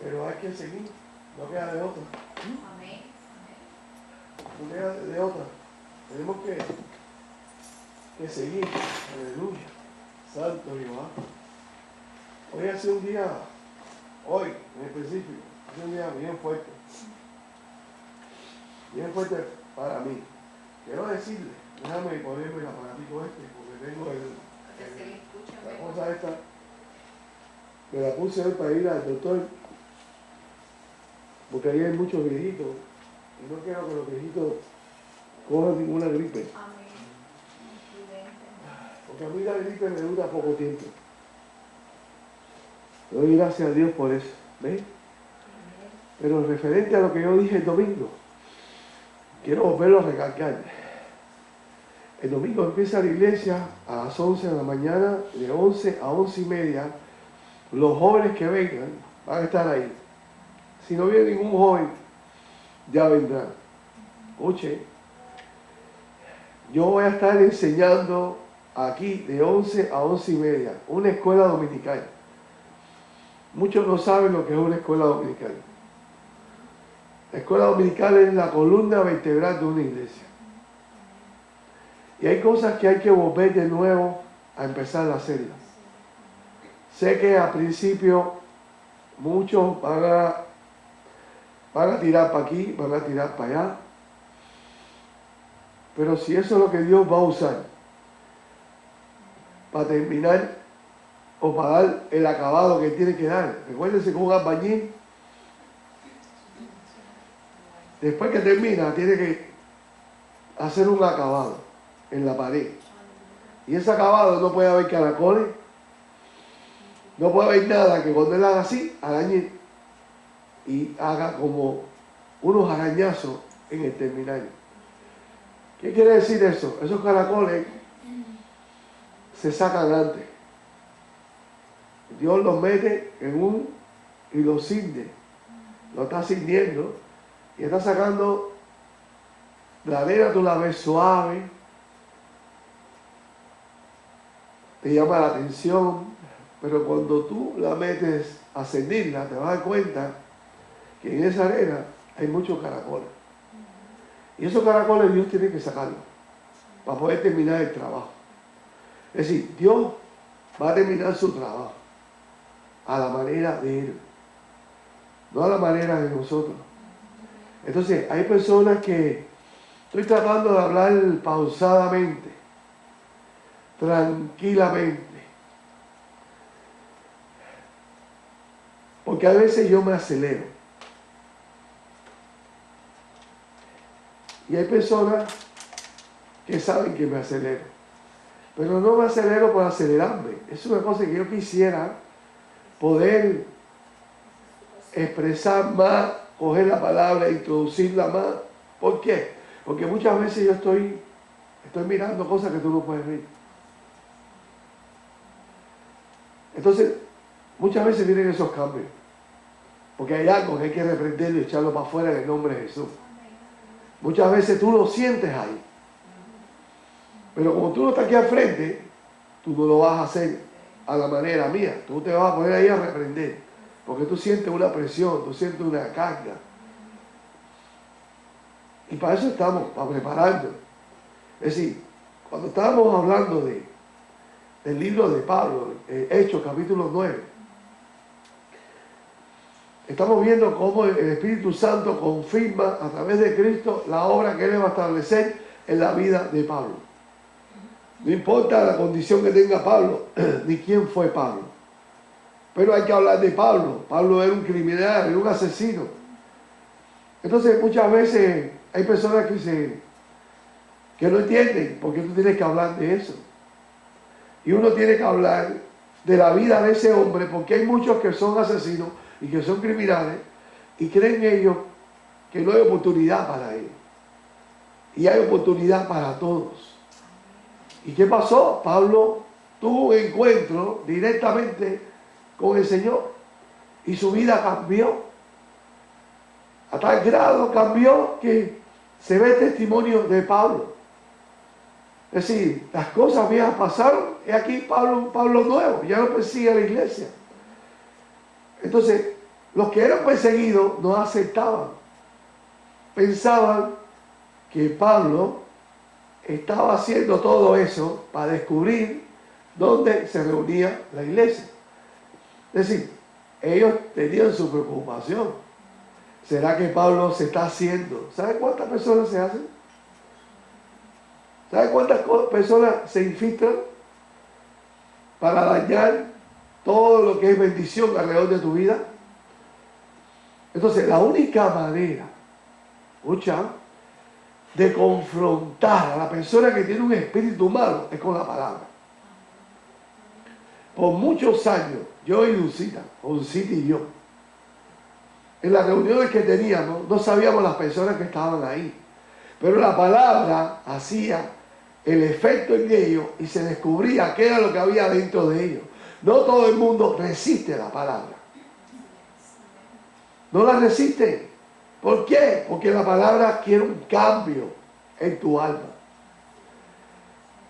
Pero hay que seguir, no queda de otra. Amén. No queda de otra. Tenemos que seguir. Aleluya. Santo Jehová. Hoy ha sido un día, hoy en específico, ha sido un día bien fuerte. Bien fuerte para mí. Quiero decirle, déjame ponerme el aparatico porque tengo la cosa esta. Me la puse hoy para ir al doctor, porque ahí hay muchos viejitos, y no quiero que los viejitos cojan ninguna gripe. Porque a mí la gripe me dura poco tiempo. Doy gracias a Dios por eso. ¿Ves? Pero referente a lo que yo dije el domingo, quiero volverlo a recalcar. El domingo empieza la iglesia a las 11 de la mañana, de 11 a 11 y media. Los jóvenes que vengan van a estar ahí. Si no viene ningún joven, ya vendrán. Escuche, yo voy a estar enseñando aquí de 11 a 11 y media, una escuela dominical. Muchos no saben lo que es una escuela dominical. La escuela dominical es la columna vertebral de una iglesia. Y hay cosas que hay que volver de nuevo a empezar a hacerlas. Sé que al principio muchos van a tirar para aquí, van a tirar para allá. Pero si eso es lo que Dios va a usar para terminar o para dar el acabado que tiene que dar. Recuérdense que un albañil, después que termina, tiene que hacer un acabado en la pared. Y ese acabado no puede haber caracoles, no puede haber nada que cuando él haga así, arañe y haga como unos arañazos en el terminal. ¿Qué quiere decir eso? Esos caracoles se sacan antes. Dios los mete y los cinde. Lo está cindiendo y está sacando la arena, tú la ves suave, te llama la atención, pero cuando tú la metes a cendirla, te vas a dar cuenta que en esa arena hay muchos caracoles. Y esos caracoles Dios tiene que sacarlos para poder terminar el trabajo. Es decir, Dios va a terminar su trabajo a la manera de Él, no a la manera de nosotros. Entonces, hay personas que estoy tratando de hablar pausadamente, tranquilamente, porque a veces yo me acelero. Y hay personas que saben que me acelero, pero no me acelero por acelerarme. Es una cosa que yo quisiera poder expresar más, coger la palabra, introducirla más. ¿Por qué? Porque muchas veces yo estoy mirando cosas que tú no puedes ver. Entonces, muchas veces vienen esos cambios. Porque hay algo que hay que reprenderlo y echarlo para afuera en el nombre de Jesús. Muchas veces tú lo sientes ahí. Pero como tú no estás aquí al frente, tú no lo vas a hacer a la manera mía. Tú te vas a poner ahí a reprender. Porque tú sientes una presión, tú sientes una carga. Y para eso estamos, para prepararnos. Es decir, cuando estábamos hablando del libro de Pablo, Hechos capítulo 9, estamos viendo cómo el Espíritu Santo confirma a través de Cristo la obra que Él va a establecer en la vida de Pablo. No importa la condición que tenga Pablo, ni quién fue Pablo. Pero hay que hablar de Pablo. Pablo era un criminal, era un asesino. Entonces muchas veces hay personas que no entienden porque tú tienes que hablar de eso. Y uno tiene que hablar de la vida de ese hombre porque hay muchos que son asesinos y que son criminales y creen ellos que no hay oportunidad para ellos. Y hay oportunidad para todos. ¿Y qué pasó? Pablo tuvo un encuentro directamente con el Señor y su vida cambió. A tal grado cambió que se ve testimonio de Pablo. Es decir, las cosas viejas pasaron y aquí Pablo nuevo, ya no persigue a la iglesia. Entonces, Los que eran perseguidos no aceptaban. Pensaban que Pablo estaba haciendo todo eso para descubrir dónde se reunía la iglesia. Es decir, ellos tenían su preocupación. ¿Será que Pablo se está haciendo? ¿Sabe cuántas personas se hacen? ¿Sabe cuántas personas se infiltran para dañar todo lo que es bendición alrededor de tu vida? Entonces, la única manera, escucha, de confrontar a la persona que tiene un espíritu malo es con la palabra. Por muchos años, yo y Lucita y yo, en las reuniones que teníamos, no sabíamos las personas que estaban ahí, pero la palabra hacía el efecto en ellos y se descubría qué era lo que había dentro de ellos. No todo el mundo resiste la palabra. No la resiste. ¿Por qué? Porque la palabra quiere un cambio en tu alma.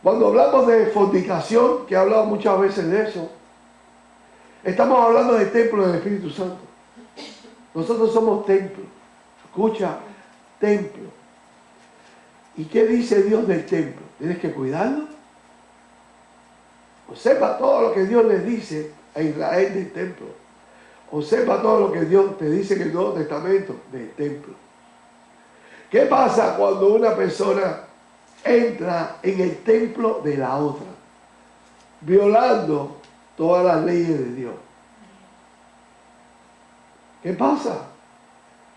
Cuando hablamos de fornicación, que he hablado muchas veces de eso, estamos hablando del templo del Espíritu Santo. Nosotros somos templo. Escucha, templo. ¿Y qué dice Dios del templo? ¿Tienes que cuidarlo? Observa todo lo que Dios le dice a Israel del templo. Observa todo lo que Dios te dice en el Nuevo Testamento del templo. ¿Qué pasa cuando una persona entra en el templo de la otra? Violando todas las leyes de Dios. ¿Qué pasa?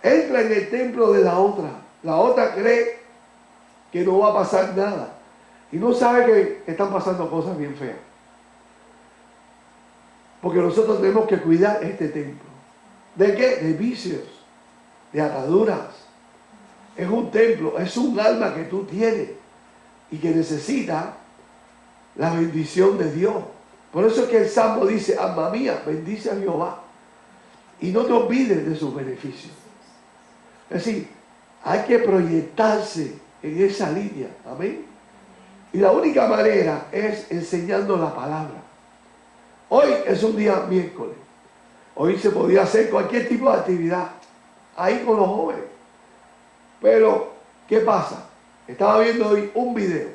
Entra en el templo de la otra. La otra cree que no va a pasar nada. Y no sabe que están pasando cosas bien feas. Porque nosotros tenemos que cuidar este templo. ¿De qué? De vicios, de ataduras. Es un templo, es un alma que tú tienes y que necesita la bendición de Dios. Por eso es que el Salmo dice, alma mía, bendice a Jehová. Y no te olvides de sus beneficios. Es decir, hay que proyectarse en esa línea. Amén. Y la única manera es enseñando la palabra. Hoy es un día miércoles. Hoy se podía hacer cualquier tipo de actividad ahí con los jóvenes. Pero, ¿qué pasa? Estaba viendo hoy un video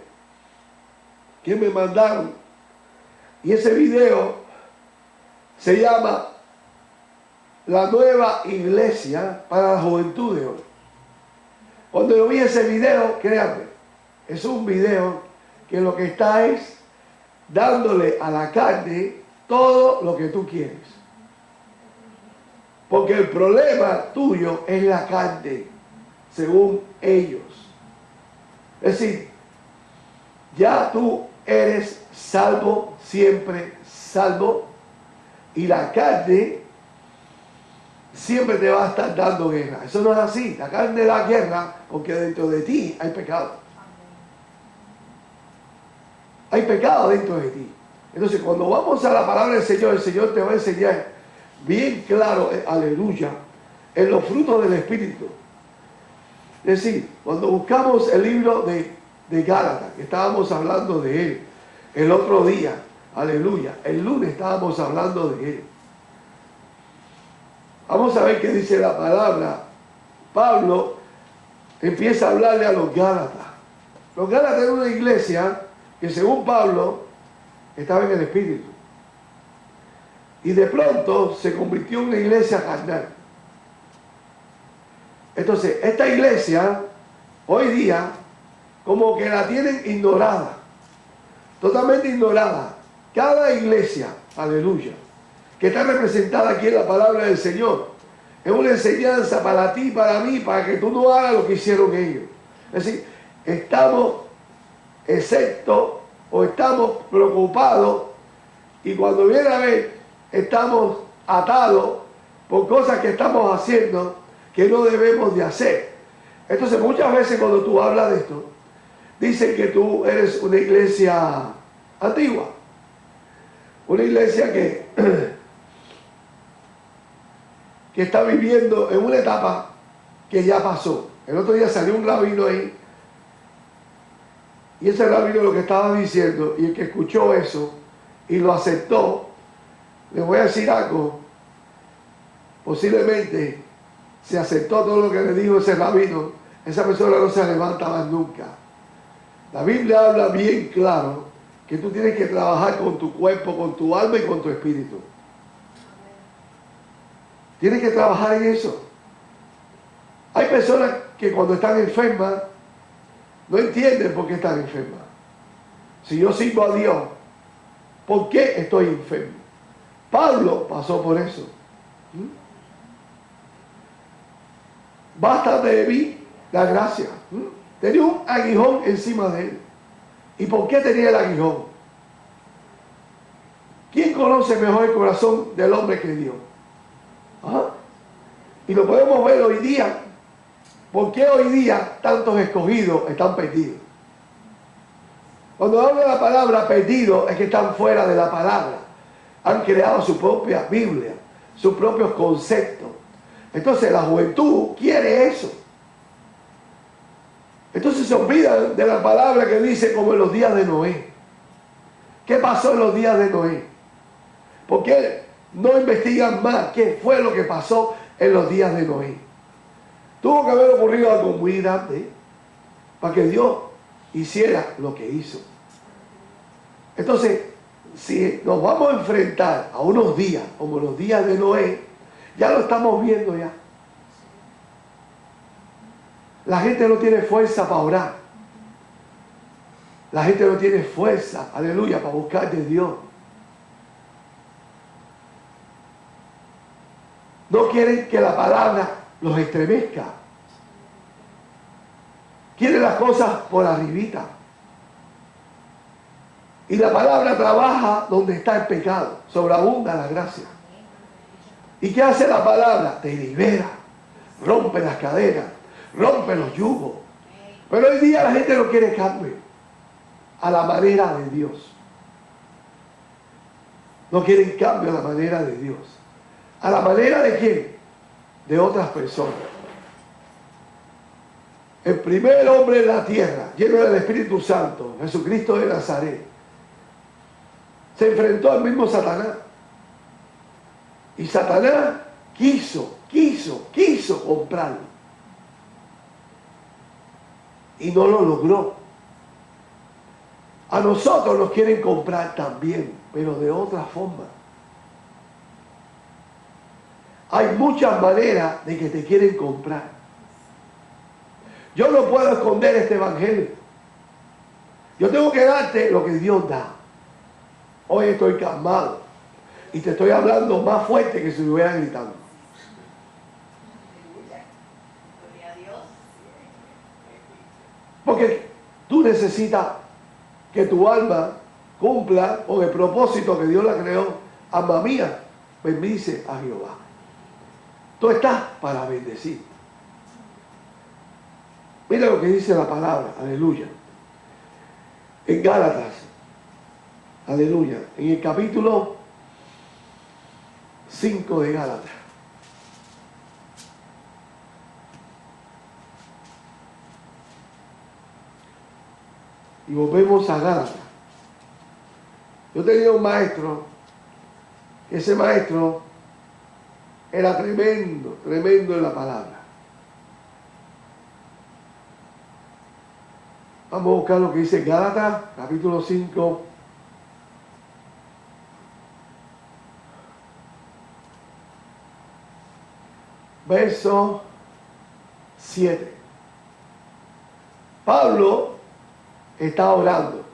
que me mandaron. Y ese video se llama La Nueva Iglesia para la Juventud de hoy. Cuando yo vi ese video, créanme, es un video que lo que está es dándole a la carne todo lo que tú quieres. Porque el problema tuyo es la carne, según ellos. Es decir, ya tú eres salvo, siempre salvo, y la carne siempre te va a estar dando guerra. Eso no es así. La carne da guerra porque dentro de ti hay pecado. Hay pecado dentro de ti. Entonces, cuando vamos a la palabra del Señor, el Señor te va a enseñar bien claro, aleluya, en los frutos del Espíritu. Es decir, cuando buscamos el libro de Gálatas, que estábamos hablando de él el otro día, aleluya, el lunes estábamos hablando de él. Vamos a ver qué dice la palabra. Pablo empieza a hablarle a los Gálatas. Los Gálatas eran una iglesia que, según Pablo, estaba en el Espíritu. Y de pronto se convirtió en una iglesia carnal. Entonces, esta iglesia, hoy día, como que la tienen ignorada. Totalmente ignorada. Cada iglesia, aleluya, que está representada aquí en la palabra del Señor, es una enseñanza para ti y para mí, para que tú no hagas lo que hicieron ellos. Es decir, estamos exceptos o estamos preocupados y cuando viene a ver, estamos atados por cosas que estamos haciendo que no debemos de hacer. Entonces, muchas veces cuando tú hablas de esto, dicen que tú eres una iglesia antigua, una iglesia que está viviendo en una etapa que ya pasó. El otro día salió un rabino ahí, y ese rabino lo que estaba diciendo, y el que escuchó eso y lo aceptó, le voy a decir algo, posiblemente si aceptó todo lo que le dijo ese rabino, esa persona no se levanta más nunca. La Biblia habla bien claro que tú tienes que trabajar con tu cuerpo, con tu alma y con tu espíritu. Tienes que trabajar en eso. Hay personas que cuando están enfermas no entienden por qué están enfermas. Si yo sirvo a Dios, ¿por qué estoy enfermo? Pablo pasó por eso. Basta de mí la gracia. Tenía un aguijón encima de él. ¿Y por qué tenía el aguijón? ¿Quién conoce mejor el corazón del hombre que Dios? ¿Ah? Y lo podemos ver hoy día. ¿Por qué hoy día tantos escogidos están perdidos? Cuando hablo de la palabra perdido es que están fuera de la palabra. Han creado su propia Biblia, sus propios conceptos. Entonces la juventud quiere eso. Entonces se olvidan de la palabra que dice como en los días de Noé. ¿Qué pasó en los días de Noé? ¿Por qué no investigan más qué fue lo que pasó en los días de Noé? Tuvo que haber ocurrido algo muy grande para que Dios hiciera lo que hizo. Entonces, si nos vamos a enfrentar a unos días como los días de Noé, ya lo estamos viendo ya. La gente no tiene fuerza para orar. La gente no tiene fuerza, aleluya, para buscar de Dios. No quieren que la palabra los estremezca. Quieren las cosas por arribita. Y la palabra trabaja donde está el pecado. Sobreabunda la gracia. ¿Y qué hace la palabra? Te libera. Rompe las cadenas. Rompe los yugos. Pero hoy día la gente no quiere cambio. A la manera de Dios. No quieren cambio a la manera de Dios. ¿A la manera de quién? De otras personas. El primer hombre en la tierra, lleno del Espíritu Santo, Jesucristo de Nazaret, se enfrentó al mismo Satanás. Y Satanás quiso comprarlo. Y no lo logró. A nosotros nos quieren comprar también, pero de otra forma. Hay muchas maneras de que te quieren comprar. Yo no puedo esconder este evangelio. Yo tengo que darte lo que Dios da. Hoy estoy calmado y te estoy hablando más fuerte que si me hubieran gritando. Porque tú necesitas que tu alma cumpla con el propósito que Dios la creó. Alma mía, bendice a Jehová. Tú estás para bendecir. Mira lo que dice la palabra, aleluya. En Gálatas, aleluya, en el capítulo 5 de Gálatas. Y volvemos a Gálatas. Yo tenía un maestro, ese maestro era tremendo en la palabra. Vamos a buscar lo que dice Gálatas, capítulo 5. Verso 7. Pablo está orando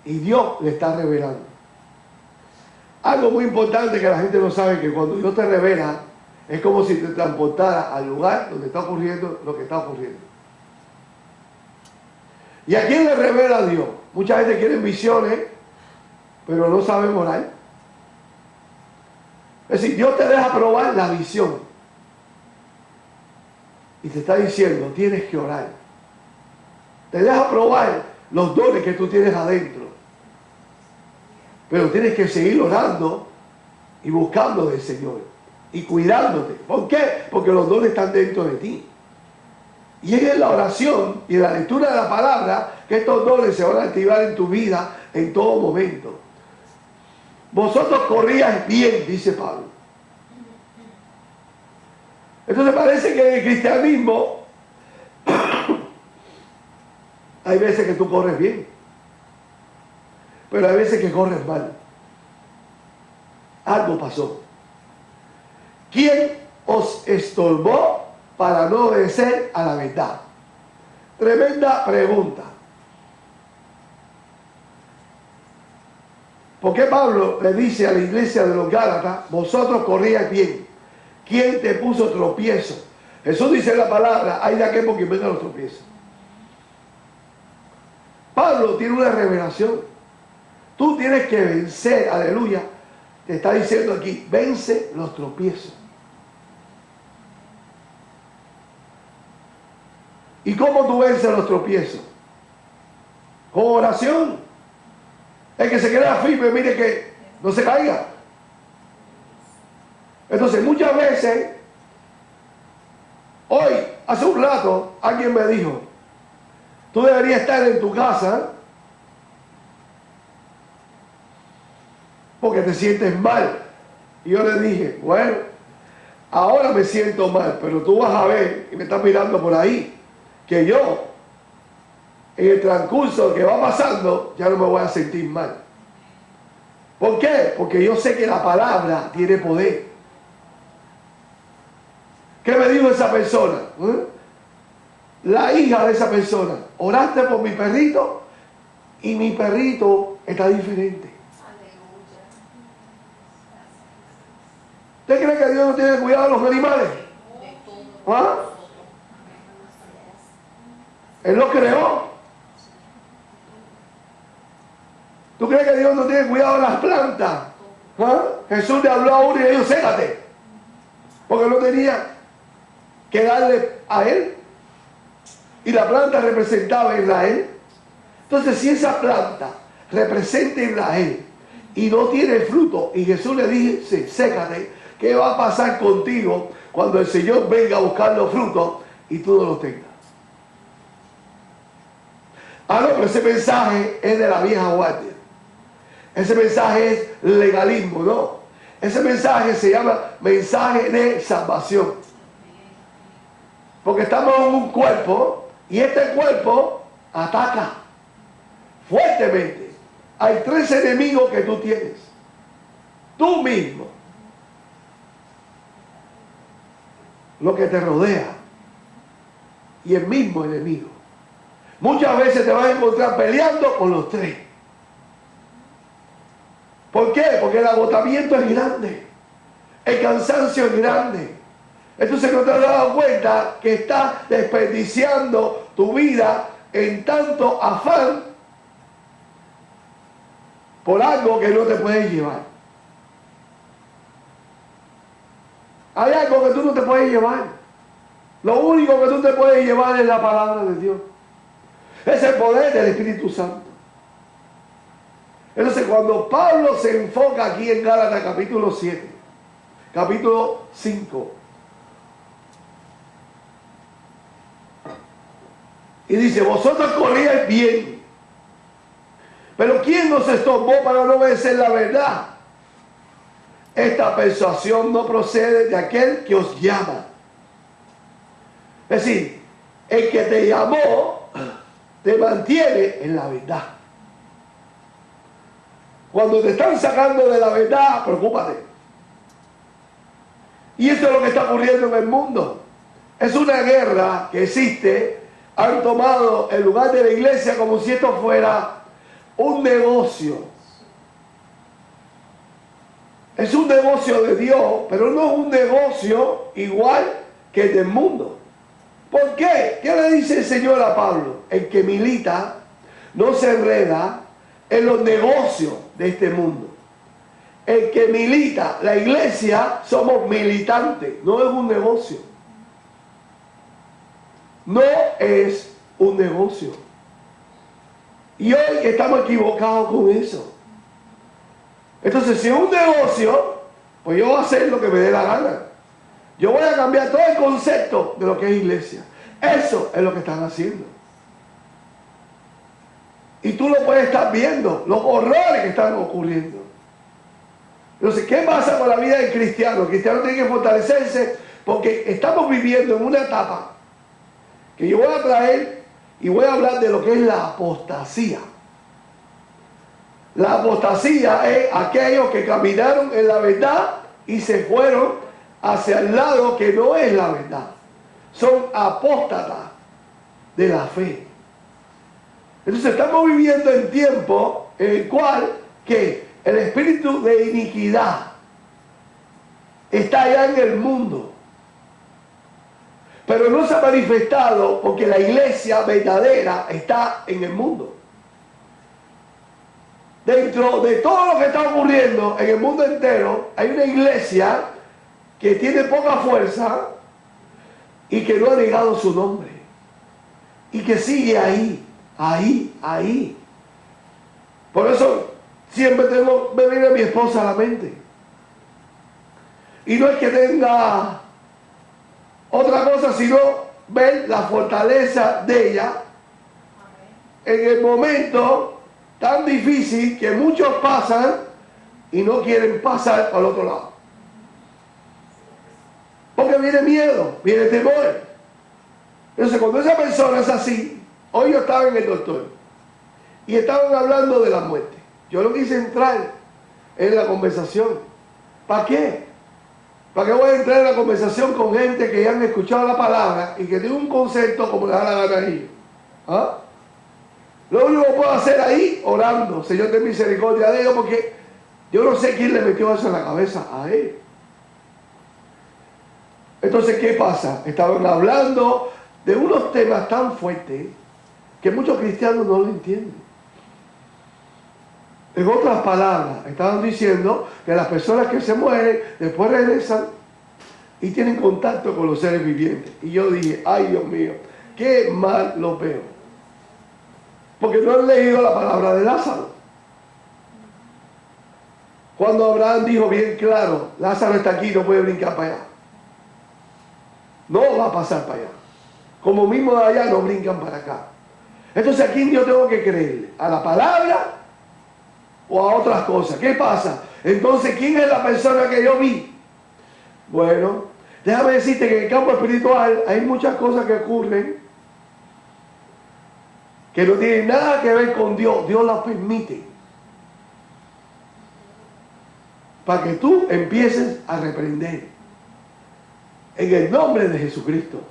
y Dios le está revelando. Algo muy importante que la gente no sabe, que cuando Dios te revela, es como si te transportara al lugar donde está ocurriendo lo que está ocurriendo. ¿Y a quién le revela a Dios? Mucha gente quiere visiones, pero no saben orar. Es decir, Dios te deja probar la visión. Y te está diciendo, tienes que orar. Te deja probar los dones que tú tienes adentro. Pero tienes que seguir orando y buscando del Señor. Y cuidándote. ¿Por qué? Porque los dones están dentro de ti. Y es en la oración y en la lectura de la palabra que estos dones se van a activar en tu vida en todo momento. Vosotros corríais bien, dice Pablo. Entonces parece que en el cristianismo hay veces que tú corres bien, pero hay veces que corres mal. Algo pasó. ¿Quién os estorbó para no obedecer a la verdad? Tremenda pregunta. ¿Por qué Pablo le dice a la iglesia de los Gálatas, vosotros corríais bien? ¿Quién te puso tropiezo? Jesús dice en la palabra, hay de aquel por quien vengan los tropiezos. Pablo tiene una revelación. Tú tienes que vencer, aleluya. Te está diciendo aquí, vence los tropiezos. ¿Y cómo tú vences los tropiezos? Con oración. El que se queda firme, mire que no se caiga. Entonces, muchas veces, hoy, hace un rato, alguien me dijo, tú deberías estar en tu casa porque te sientes mal. Y yo le dije, bueno, ahora me siento mal, pero tú vas a ver, y me estás mirando por ahí, que yo, en el transcurso que va pasando, ya no me voy a sentir mal. ¿Por qué? Porque yo sé que la palabra tiene poder. ¿Qué me dijo esa persona? La hija de esa persona, oraste por mi perrito y mi perrito está diferente. ¿Usted cree que Dios no tiene cuidado de los animales? ¿Ah? Él los creó. ¿Tú crees que Dios no tiene cuidado de las plantas? ¿Ah? Jesús le habló a uno y le dijo, sécate. Porque no tenía que darle a él. Y la planta representaba a Israel. Entonces, si esa planta representa a Israel y no tiene fruto, y Jesús le dice, sécate, ¿qué va a pasar contigo cuando el Señor venga a buscar los frutos y tú no los tengas? Ah, no, pero ese mensaje es de la vieja guardia. Ese mensaje es legalismo, ¿no? Ese mensaje se llama mensaje de salvación. Porque estamos en un cuerpo y este cuerpo ataca fuertemente. Hay 3 enemigos que tú tienes. Tú mismo. Lo que te rodea. Y el mismo enemigo. Muchas veces te vas a encontrar peleando con los 3. ¿Por qué? Porque el agotamiento es grande. El cansancio es grande. Entonces no te has dado cuenta que estás desperdiciando tu vida en tanto afán por algo que no te puedes llevar. Hay algo que tú no te puedes llevar. Lo único que tú te puedes llevar es la palabra de Dios. Es el poder del Espíritu Santo. Entonces cuando Pablo se enfoca aquí en Gálatas capítulo 7, capítulo 5, y dice, vosotros corríais bien, pero ¿quién nos estorbó para no obedecer la verdad? Esta persuasión no procede de aquel que os llama. Es decir, el que te llamó te mantiene en la verdad. Cuando te están sacando de la verdad, preocúpate. Y esto es lo que está ocurriendo en el mundo. Es una guerra que existe. Han tomado el lugar de la iglesia como si esto fuera un negocio. Es un negocio de Dios, pero no es un negocio igual que el del mundo. ¿Por qué? ¿Qué le dice el Señor a Pablo? El que milita no se enreda en los negocios de este mundo. El que milita, la iglesia, somos militantes, no es un negocio. No es un negocio. Y hoy estamos equivocados con eso. Entonces, si es un negocio, pues yo voy a hacer lo que me dé la gana. Yo voy a cambiar todo el concepto de lo que es iglesia. Eso es lo que están haciendo. Y tú lo puedes estar viendo, los horrores que están ocurriendo. Entonces, ¿qué pasa con la vida del cristiano? El cristiano tiene que fortalecerse Porque estamos viviendo en una etapa que yo voy a traer y voy a hablar de lo que es la apostasía. La apostasía es aquellos que caminaron en la verdad y se fueron hacia el lado que no es la verdad. Son apóstatas de la fe. Entonces estamos viviendo en tiempo en el cual que el espíritu de iniquidad está allá en el mundo, pero no se ha manifestado porque la iglesia verdadera está en el mundo. Dentro de todo lo que está ocurriendo en el mundo entero, hay una iglesia que tiene poca fuerza y que no ha negado su nombre y que sigue ahí. Por eso siempre me viene mi esposa a la mente. Y no es que tenga otra cosa, sino ver la fortaleza de ella en el momento tan difícil que muchos pasan y no quieren pasar al otro lado. Porque viene miedo, viene temor. Entonces, cuando esa persona es así, hoy yo estaba en el doctor y estaban hablando de la muerte. Yo lo quise entrar en la conversación. ¿Para qué? ¿Para qué voy a entrar en la conversación con gente que ya han escuchado la palabra y que tiene un concepto como le da la gana a ellos? ¿Ah? Lo único que puedo hacer ahí, orando, Señor, ten misericordia de ellos, porque yo no sé quién le metió eso en la cabeza a él. Entonces, ¿qué pasa? Estaban hablando de unos temas tan fuertes que muchos cristianos no lo entienden. En otras palabras, estaban diciendo que las personas que se mueren después regresan y tienen contacto con los seres vivientes. Y yo dije, ay Dios mío, qué mal lo veo. Porque no han leído la palabra de Lázaro. Cuando Abraham dijo bien claro, Lázaro está aquí, no puede brincar para allá. No va a pasar para allá. Como mismo de allá no brincan para acá. Entonces, ¿a quién yo tengo que creerle? ¿A la palabra o a otras cosas? ¿Qué pasa? Entonces, ¿quién es la persona que yo vi? Bueno, déjame decirte que en el campo espiritual hay muchas cosas que ocurren que no tienen nada que ver con Dios. Dios las permite para que tú empieces a reprender en el nombre de Jesucristo.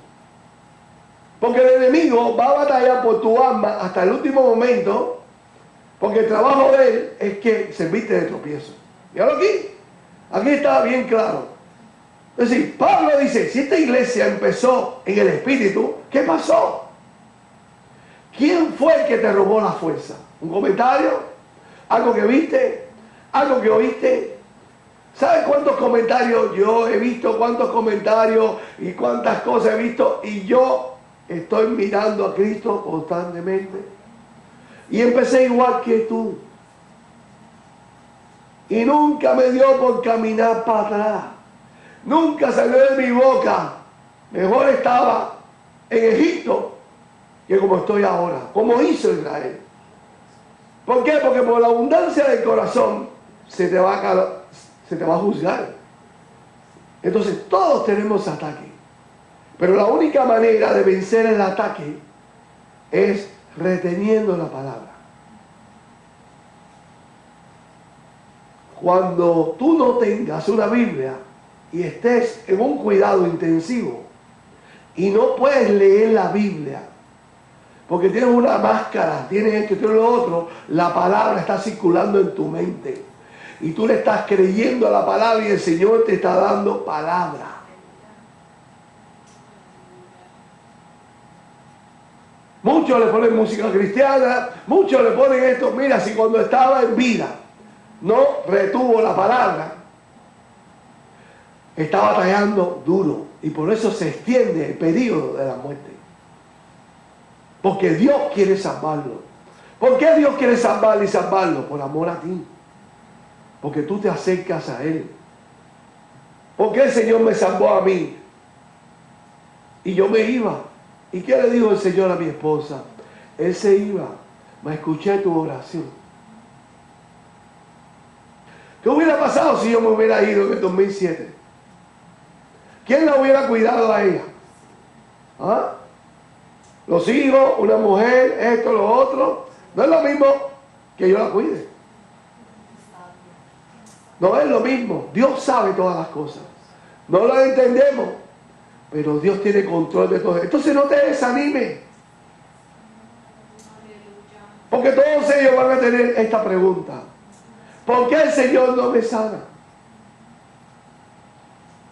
Porque el enemigo va a batallar por tu alma hasta el último momento, porque el trabajo de él es que servirte de tropiezo. ¿Y ahora aquí está bien claro. Es decir, Pablo dice, si esta iglesia empezó en el Espíritu, ¿qué pasó? ¿Quién fue el que te robó la fuerza? ¿Un comentario? ¿Algo que viste? ¿Algo que oíste? ¿Sabes cuántos comentarios yo he visto? ¿Cuántos comentarios y cuántas cosas he visto? Y yo estoy mirando a Cristo constantemente. Y empecé igual que tú. Y nunca me dio por caminar para atrás. Nunca salió de mi boca. Mejor estaba en Egipto que como estoy ahora, como hizo Israel. ¿Por qué? Porque por la abundancia del corazón se te va a juzgar. Entonces todos tenemos ataque. Pero la única manera de vencer el ataque es reteniendo la palabra. Cuando tú no tengas una Biblia y estés en un cuidado intensivo y no puedes leer la Biblia porque tienes una máscara, tienes esto, tienes lo otro, la palabra está circulando en tu mente y tú le estás creyendo a la palabra y el Señor te está dando palabra. Muchos le ponen música cristiana, muchos le ponen esto. Mira, si cuando estaba en vida no retuvo la palabra, está batallando duro y por eso se extiende el periodo de la muerte. Porque Dios quiere salvarlo. ¿Por qué Dios quiere salvarlo y salvarlo? Por amor a ti. Porque tú te acercas a Él. ¿Por qué el Señor me salvó a mí? Y yo me iba. ¿Y qué le dijo el Señor a mi esposa? Él se iba. Me escuché tu oración. ¿Qué hubiera pasado si yo me hubiera ido en el 2007? ¿Quién la hubiera cuidado a ella? ¿Ah? Los hijos, una mujer, esto, lo otro. No es lo mismo que yo la cuide. No es lo mismo. Dios sabe todas las cosas. No lo entendemos, pero Dios tiene control de todo. Entonces no te desanime. Porque todos ellos van a tener esta pregunta. ¿Por qué el Señor no me sana?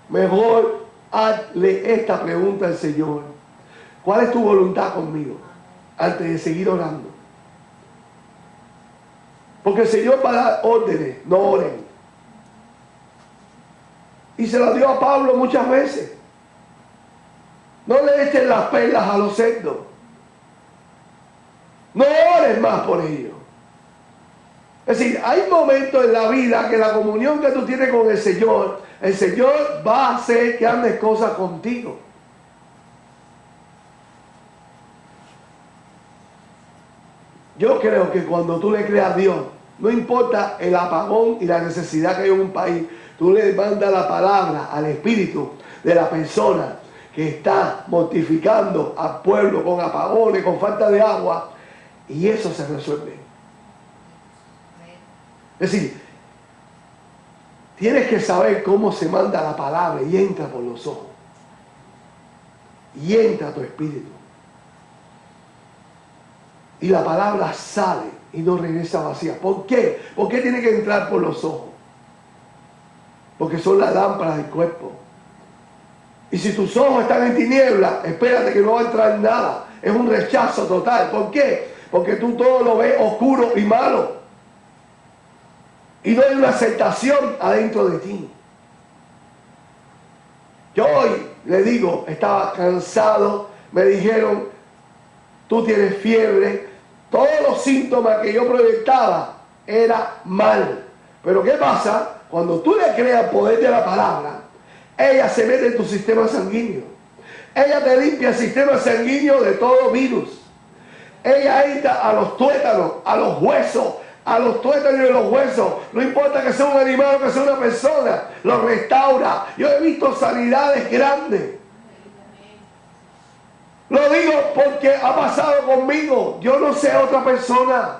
Mejor hazle esta pregunta al Señor. ¿Cuál es tu voluntad conmigo? Antes de seguir orando. Porque el Señor va a dar órdenes, no oren. Y se lo dio a Pablo muchas veces. No le echen las perlas a los cerdos. No ores más por ellos. Es decir, hay momentos en la vida que la comunión que tú tienes con el Señor va a hacer que andes cosas contigo. Yo creo que cuando tú le creas a Dios, no importa el apagón y la necesidad que hay en un país, tú le mandas la palabra al espíritu de la persona que está mortificando al pueblo con apagones, con falta de agua, y eso se resuelve. Es decir, tienes que saber cómo se manda la palabra y entra por los ojos. Y entra a tu espíritu. Y la palabra sale y no regresa vacía. ¿Por qué? ¿Por qué tiene que entrar por los ojos? Porque son las lámparas del cuerpo. Y si tus ojos están en tinieblas, espérate que no va a entrar nada. Es un rechazo total. ¿Por qué? Porque tú todo lo ves oscuro y malo. Y no hay una aceptación adentro de ti. Yo hoy, le digo, estaba cansado. Me dijeron, tú tienes fiebre. Todos los síntomas que yo proyectaba era mal. Pero ¿qué pasa? Cuando tú le creas el poder de la palabra, ella se mete en tu sistema sanguíneo. Ella te limpia el sistema sanguíneo de todo virus. Ella entra a los tuétanos, a los huesos, a los tuétanos de los huesos. No importa que sea un animal o que sea una persona, los restaura. Yo he visto sanidades grandes. Lo digo porque ha pasado conmigo. Yo no sé otra persona.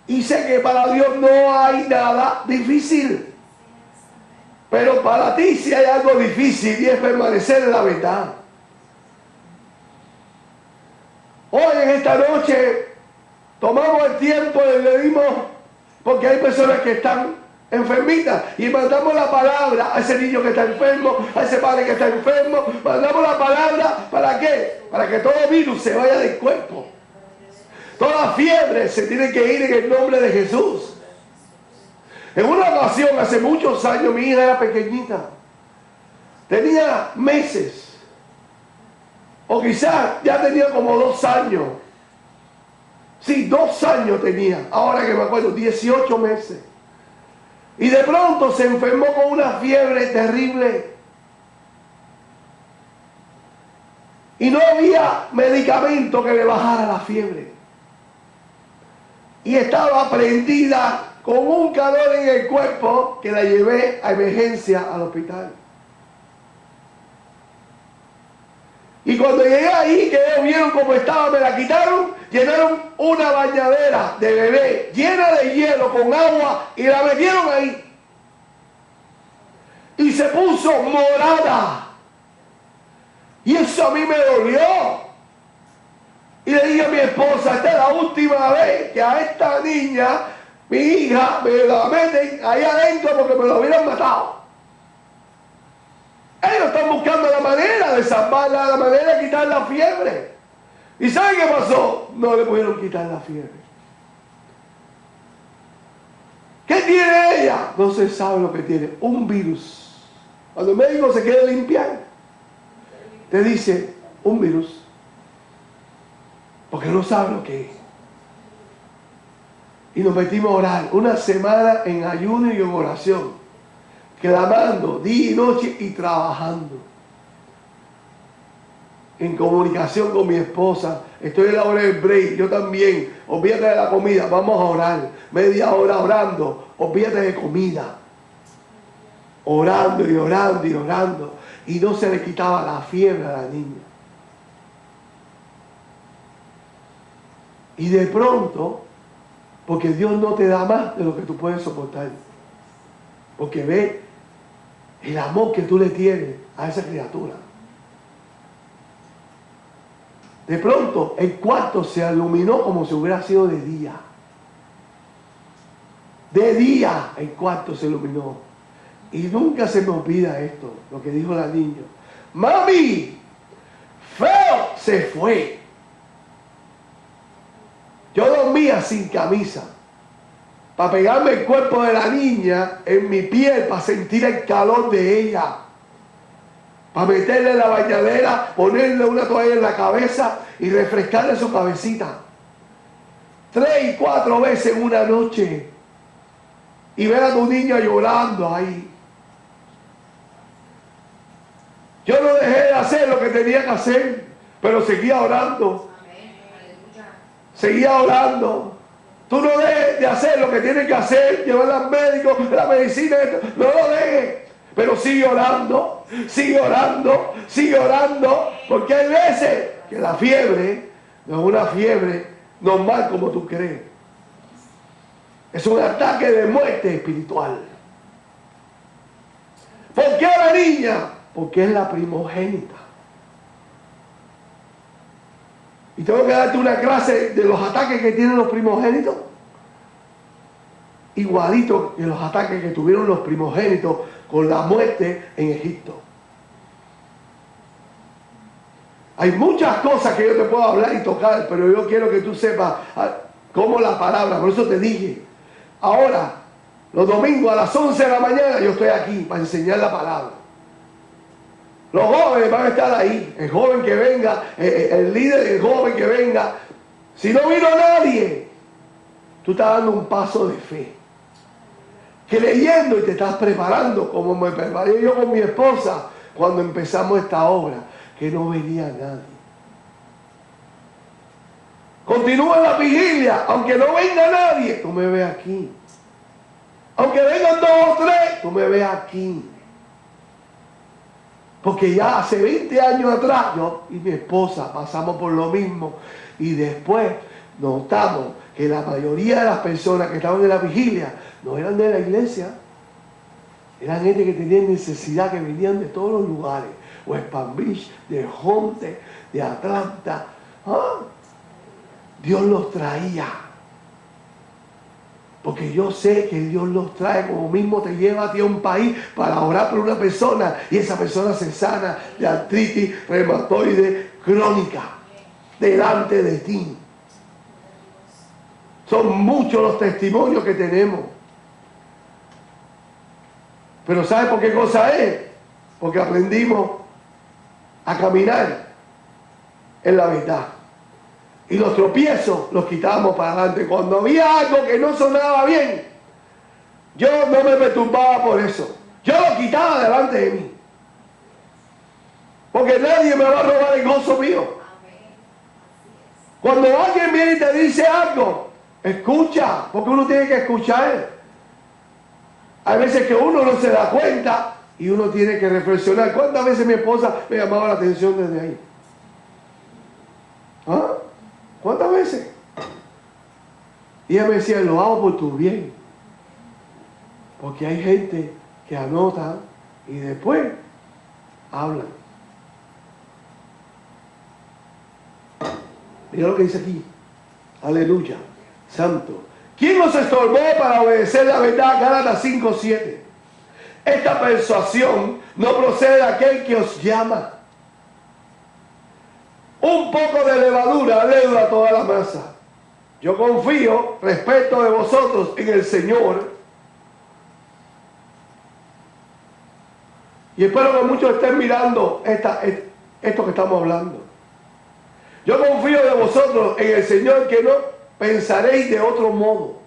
Y sé que para Dios no hay nada difícil. Pero para ti sí hay algo difícil y es permanecer en la verdad. Hoy en esta noche tomamos el tiempo y le dimos, porque hay personas que están enfermitas, y mandamos la palabra a ese niño que está enfermo, a ese padre que está enfermo. Mandamos la palabra, ¿para qué? Para que todo virus se vaya del cuerpo. Toda fiebre se tiene que ir en el nombre de Jesús. En una ocasión, hace muchos años, mi hija era pequeñita. Tenía meses. O quizás ya tenía como 2 años. Sí, 2 años tenía. Ahora que me acuerdo, 18 meses. Y de pronto se enfermó con una fiebre terrible. Y no había medicamento que le bajara la fiebre. Y estaba prendida con un calor en el cuerpo que la llevé a emergencia al hospital. Y cuando llegué ahí, que ellos vieron cómo estaba, me la quitaron, llenaron una bañadera de bebé llena de hielo con agua y la metieron ahí. Y se puso morada. Y eso a mí me dolió. Y le dije a mi esposa, esta es la última vez que a esta niña, mi hija, me la meten ahí adentro porque me lo hubieran matado. Ellos están buscando la manera de salvarla, la manera de quitar la fiebre. ¿Y saben qué pasó? No le pudieron quitar la fiebre. ¿Qué tiene ella? No se sabe lo que tiene. Un virus. Cuando el médico se quiere limpiar, te dice un virus. Porque no sabe lo que es. Y nos metimos a orar. Una semana en ayuno y en oración. Clamando día y noche y trabajando. En comunicación con mi esposa. Estoy en la hora del break. Yo también. Olvídate de la comida. Vamos a orar. Media hora orando. Olvídate de comida. Orando y orando y orando. y no se le quitaba la fiebre a la niña. Y de pronto, porque Dios no te da más de lo que tú puedes soportar, porque ve el amor que tú le tienes a esa criatura. De pronto el cuarto se iluminó como si hubiera sido de día. De día el cuarto se iluminó. Y nunca se me olvida esto, lo que dijo la niña. Mami, feo se fue. Yo dormía sin camisa, para pegarme el cuerpo de la niña en mi piel, para sentir el calor de ella, para meterle en la bañadera, ponerle una toalla en la cabeza y refrescarle su cabecita 3 y 4 veces en una noche, y ver a tu niña llorando ahí. Yo no dejé de hacer lo que tenía que hacer, pero seguía orando. Seguía orando. Tú no dejes de hacer lo que tienes que hacer, llevar al médico, la medicina, no lo dejes. Pero sigue orando, sigue orando, sigue orando, porque hay veces que la fiebre no es una fiebre normal como tú crees. Es un ataque de muerte espiritual. ¿Por qué a la niña? Porque es la primogénita. Y tengo que darte una clase de los ataques que tienen los primogénitos. Igualito que los ataques que tuvieron los primogénitos con la muerte en Egipto. Hay muchas cosas que yo te puedo hablar y tocar, pero yo quiero que tú sepas cómo la palabra, por eso te dije. Ahora, los domingos a las 11 de la mañana yo estoy aquí para enseñar la palabra. Los jóvenes van a estar ahí, el joven que venga, el líder del joven que venga. Si no vino nadie, tú estás dando un paso de fe. Creyendo y te estás preparando, como me preparé yo con mi esposa cuando empezamos esta obra, que no venía nadie. Continúa la vigilia, aunque no venga nadie, tú me ves aquí. Aunque vengan 2 o 3, tú me ves aquí. Porque ya hace 20 años atrás, yo y mi esposa pasamos por lo mismo. Y después notamos que la mayoría de las personas que estaban en la vigilia no eran de la iglesia. Eran gente que tenía necesidad, que venían de todos los lugares. West Palm Beach, de Homestead, de Atlanta. ¿Ah? Dios los traía. Porque yo sé que Dios los trae, como mismo te lleva a ti a un país para orar por una persona y esa persona se sana de artritis reumatoide crónica delante de ti. Son muchos los testimonios que tenemos. Pero ¿sabes por qué cosa es? Porque aprendimos a caminar en la verdad. Y los tropiezos los quitábamos para adelante. Cuando había algo que no sonaba bien, yo no me perturbaba por eso. Yo lo quitaba delante de mí. Porque nadie me va a robar el gozo mío. Cuando alguien viene y te dice algo, escucha, porque uno tiene que escuchar. Hay veces que uno no se da cuenta y uno tiene que reflexionar. ¿Cuántas veces mi esposa me llamaba la atención desde ahí? ¿Ah? ¿Cuántas veces? Y ella me decía, lo hago por tu bien. Porque hay gente que anota y después hablan. Mira lo que dice aquí. Aleluya. Santo. ¿Quién os estorbó para obedecer la verdad? Gálatas 5:7. Esta persuasión no procede de aquel que os llama. Un poco de levadura leuda a toda la masa. Yo confío, respecto de vosotros, en el Señor. Y espero que muchos estén mirando esto que estamos hablando. Yo confío de vosotros en el Señor, que no pensaréis de otro modo.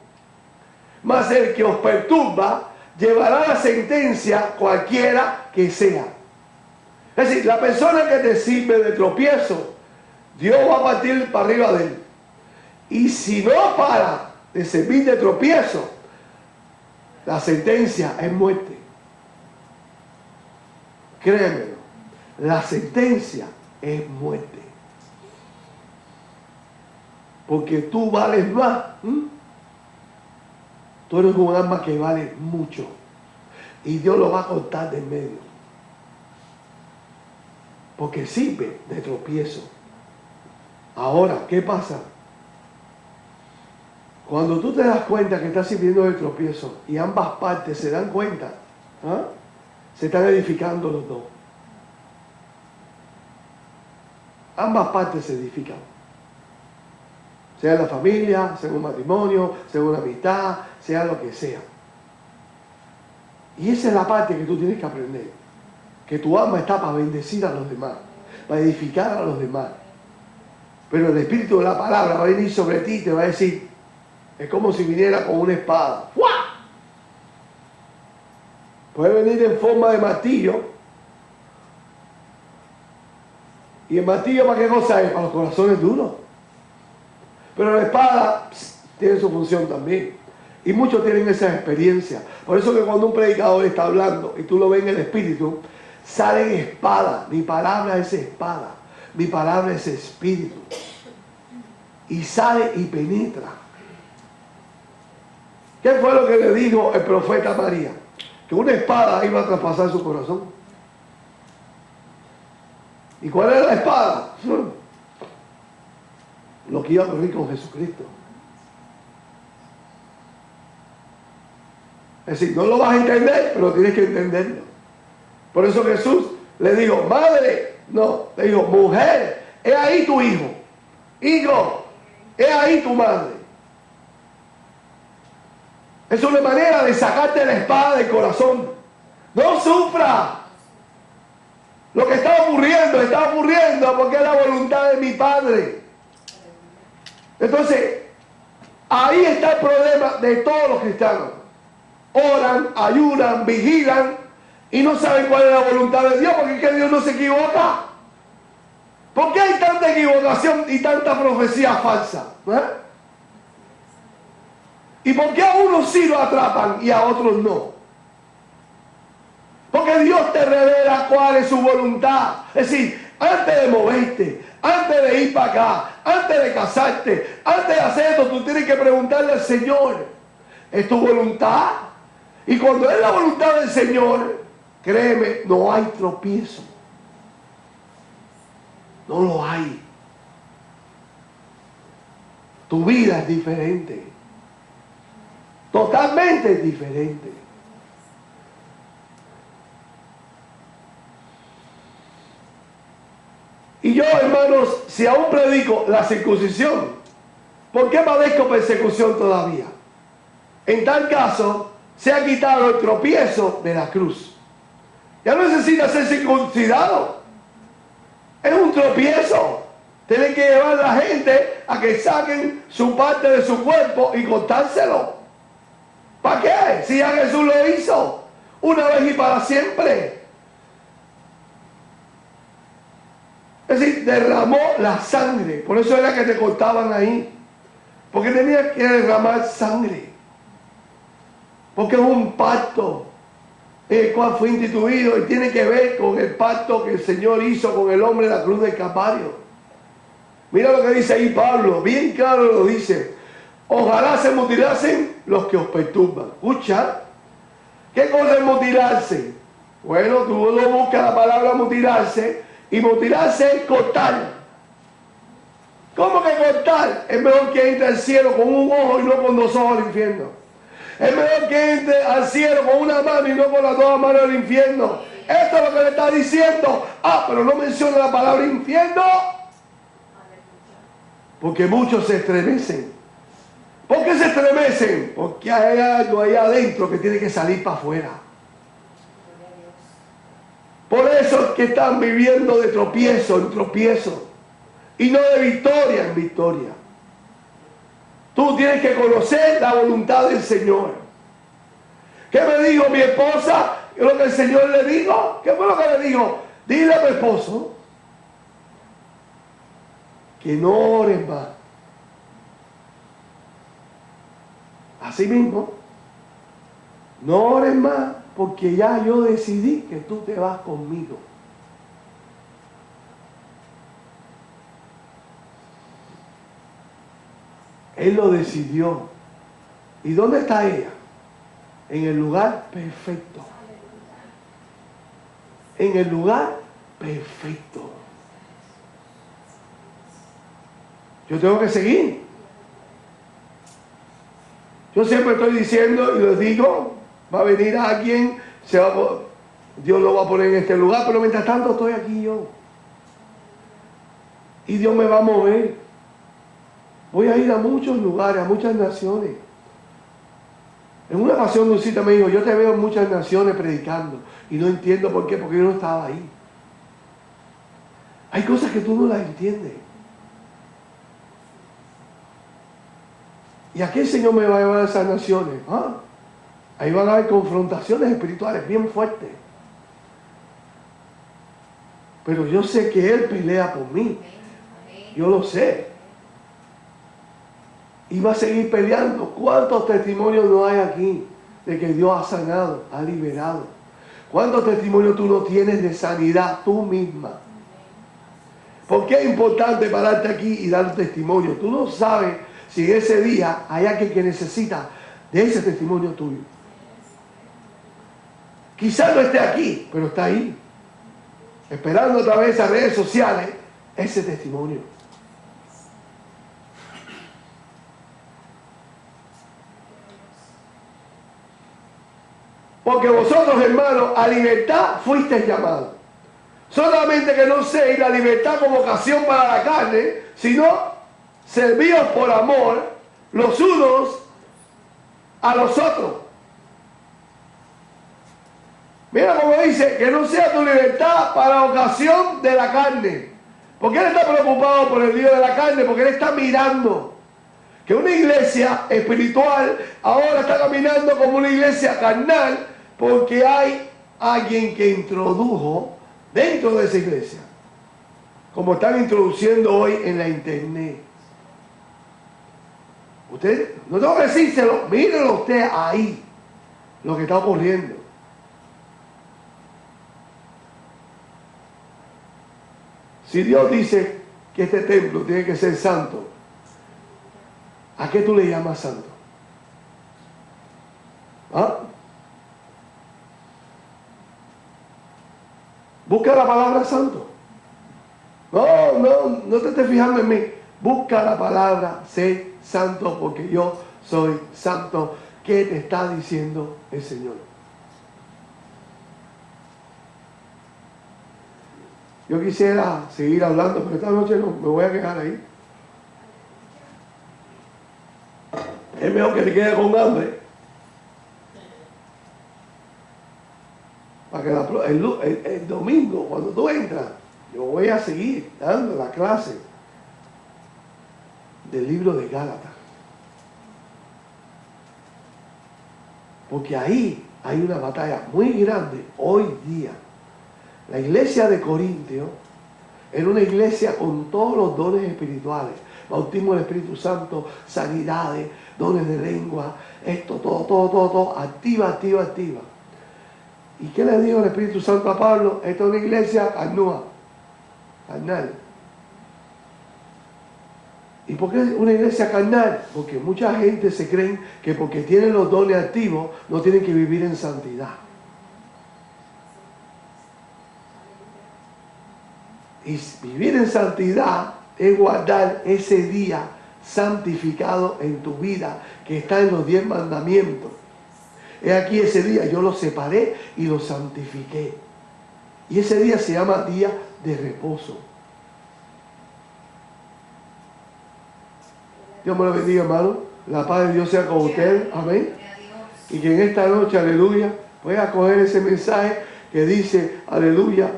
Mas el que os perturba llevará la sentencia cualquiera que sea. Es decir, la persona que te sirve de tropiezo, Dios va a partir para arriba de él. Y si no para de servir de tropiezo, la sentencia es muerte. Créemelo. La sentencia es muerte. Porque tú vales más. Tú eres un alma que vale mucho. Y Dios lo va a cortar de en medio. Porque sirve de tropiezo. Ahora, ¿qué pasa? Cuando tú te das cuenta que estás sirviendo de tropiezo y ambas partes se dan cuenta, se están edificando los dos. Ambas partes se edifican. Sea en la familia, sea en un matrimonio, sea en una amistad, sea lo que sea. Y esa es la parte que tú tienes que aprender. Que tu alma está para bendecir a los demás, para edificar a los demás. Pero el Espíritu de la palabra va a venir sobre ti y te va a decir, es como si viniera con una espada. ¡Fua! Puede venir en forma de martillo. ¿Y el martillo para qué cosa es? Para los corazones duros. Pero la espada tiene su función también. Y muchos tienen esa experiencia. Por eso que cuando un predicador está hablando y tú lo ves en el Espíritu, sale espada. Mi palabra es espada. Mi palabra es espíritu. Y sale y penetra. ¿Qué fue lo que le dijo el profeta María? Que una espada iba a traspasar su corazón. ¿Y cuál era la espada? Lo que iba a ocurrir con Jesucristo. Es decir, no lo vas a entender, pero tienes que entenderlo. Por eso Jesús le dijo, madre, no, le dijo, mujer, he ahí tu hijo. Hijo, he ahí tu madre. Es una manera de sacarte la espada del corazón. No sufra. Lo que está ocurriendo porque es la voluntad de mi Padre. Entonces, ahí está el problema de todos los cristianos. Oran, ayunan, vigilan y no saben cuál es la voluntad de Dios, porque es que Dios no se equivoca. ¿Por qué hay tanta equivocación y tanta profecía falsa? ¿Y por qué a unos sí lo atrapan y a otros no? Porque Dios te revela cuál es su voluntad. Es decir, antes de moverte, antes de ir para acá, antes de casarte, antes de hacer esto, tú tienes que preguntarle al Señor, ¿es tu voluntad? Y cuando es la voluntad del Señor, créeme, no hay tropiezo. No lo hay. Tu vida es diferente. Totalmente diferente. Y yo, hermanos, si aún predico la circuncisión, ¿por qué padezco persecución todavía? En tal caso, se ha quitado el tropiezo de la cruz. Ya no necesita ser circuncidado. Es un tropiezo. Tienen que llevar a la gente a que saquen su parte de su cuerpo y cortárselo. ¿Para qué? Si ya Jesús lo hizo una vez y para siempre. Es decir, derramó la sangre. Por eso era que te cortaban ahí. Porque tenía que derramar sangre. Porque es un pacto el cual fue instituido y tiene que ver con el pacto que el Señor hizo con el hombre en la cruz del Calvario. Mira lo que dice ahí Pablo, bien claro lo dice. Ojalá se mutilasen los que os perturban. Escucha, ¿qué cosa es mutilarse? Bueno, tú lo buscas la palabra mutilarse, y mutilarse es cortar. ¿Cómo que cortar? Es mejor que entre al cielo con un ojo y no con dos ojos al infierno. Es mejor que entre al cielo con una mano y no con las dos manos del infierno. Esto es lo que le está diciendo. Ah, pero no menciona la palabra infierno. Porque muchos se estremecen. ¿Por qué se estremecen? Porque hay algo ahí adentro que tiene que salir para afuera. Por eso es que están viviendo de tropiezo en tropiezo. Y no de victoria en victoria. Tú tienes que conocer la voluntad del Señor. ¿Qué me dijo mi esposa? Lo que el Señor le dijo. ¿Qué fue lo que le dijo? Dile a tu esposo que no ores más. Así mismo, no ores más porque ya yo decidí que tú te vas conmigo. Él lo decidió. ¿Y dónde está ella? En el lugar perfecto. En el lugar perfecto. Yo tengo que seguir. Yo siempre estoy diciendo y les digo, va a venir alguien, Dios lo va a poner en este lugar, pero mientras tanto estoy aquí yo. Y Dios me va a mover. Voy a ir a muchos lugares, a muchas naciones. En una ocasión Dulcita me dijo, yo te veo en muchas naciones predicando y no entiendo por qué, porque yo no estaba ahí. Hay cosas que tú no las entiendes. ¿Y a qué el Señor me va a llevar a esas naciones? ¿Ah? Ahí van a haber confrontaciones espirituales bien fuertes. Pero yo sé que Él pelea por mí. Yo lo sé. Y va a seguir peleando. ¿Cuántos testimonios no hay aquí de que Dios ha sanado, ha liberado? ¿Cuántos testimonios tú no tienes de sanidad tú misma? ¿Por qué es importante pararte aquí y dar testimonio? Tú no sabes si en ese día hay alguien que necesita de ese testimonio tuyo. Quizás no esté aquí, pero está ahí, esperando a través de las redes sociales ese testimonio. Porque vosotros, hermanos, a libertad fuisteis llamados. Solamente que no seáis la libertad como ocasión para la carne, sino servíos por amor los unos a los otros. Mira cómo dice, que no sea tu libertad para ocasión de la carne. ¿Por qué él está preocupado por el lío de la carne? Porque él está mirando que una iglesia espiritual ahora está caminando como una iglesia carnal, porque hay alguien que introdujo dentro de esa iglesia, como están introduciendo hoy en la internet. Usted, no tengo que decírselo, mírelo usted ahí, lo que está ocurriendo. Si Dios dice que este templo tiene que ser santo, ¿a qué tú le llamas santo? ¿Ah? Busca la palabra santo. No te estés fijando en mí. Busca la palabra, sé santo porque yo soy santo. ¿Qué te está diciendo el Señor? Yo quisiera seguir hablando, pero esta noche no, me voy a quedar ahí. Es mejor que te quede con hambre. Para que el domingo, cuando tú entras, yo voy a seguir dando la clase del libro de Gálatas. Porque ahí hay una batalla muy grande hoy día. La iglesia de Corintio era una iglesia con todos los dones espirituales. Bautismo del Espíritu Santo, sanidades, dones de lengua, esto, todo, activa. ¿Y qué le dijo el Espíritu Santo a Pablo? Esta es una iglesia carnal. ¿Y por qué una iglesia carnal? Porque mucha gente se cree que porque tienen los dones activos no tienen que vivir en santidad. Y vivir en santidad es guardar ese día santificado en tu vida, que está en los 10 mandamientos. He aquí ese día yo lo separé y lo santifiqué. Y ese día se llama día de reposo. Dios me lo bendiga, hermano. La paz de Dios sea con usted. Amén. Y que en esta noche, aleluya, pueda coger ese mensaje que dice, aleluya,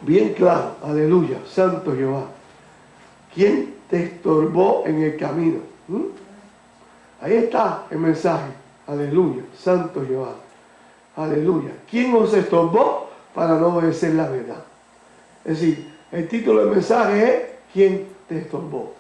bien claro, aleluya, Santo Jehová. ¿Quién te estorbó en el camino? Ahí está el mensaje. Aleluya, Santo Jehová. Aleluya. ¿Quién os estorbó para no obedecer la verdad? Es decir, el título del mensaje es ¿quién te estorbó?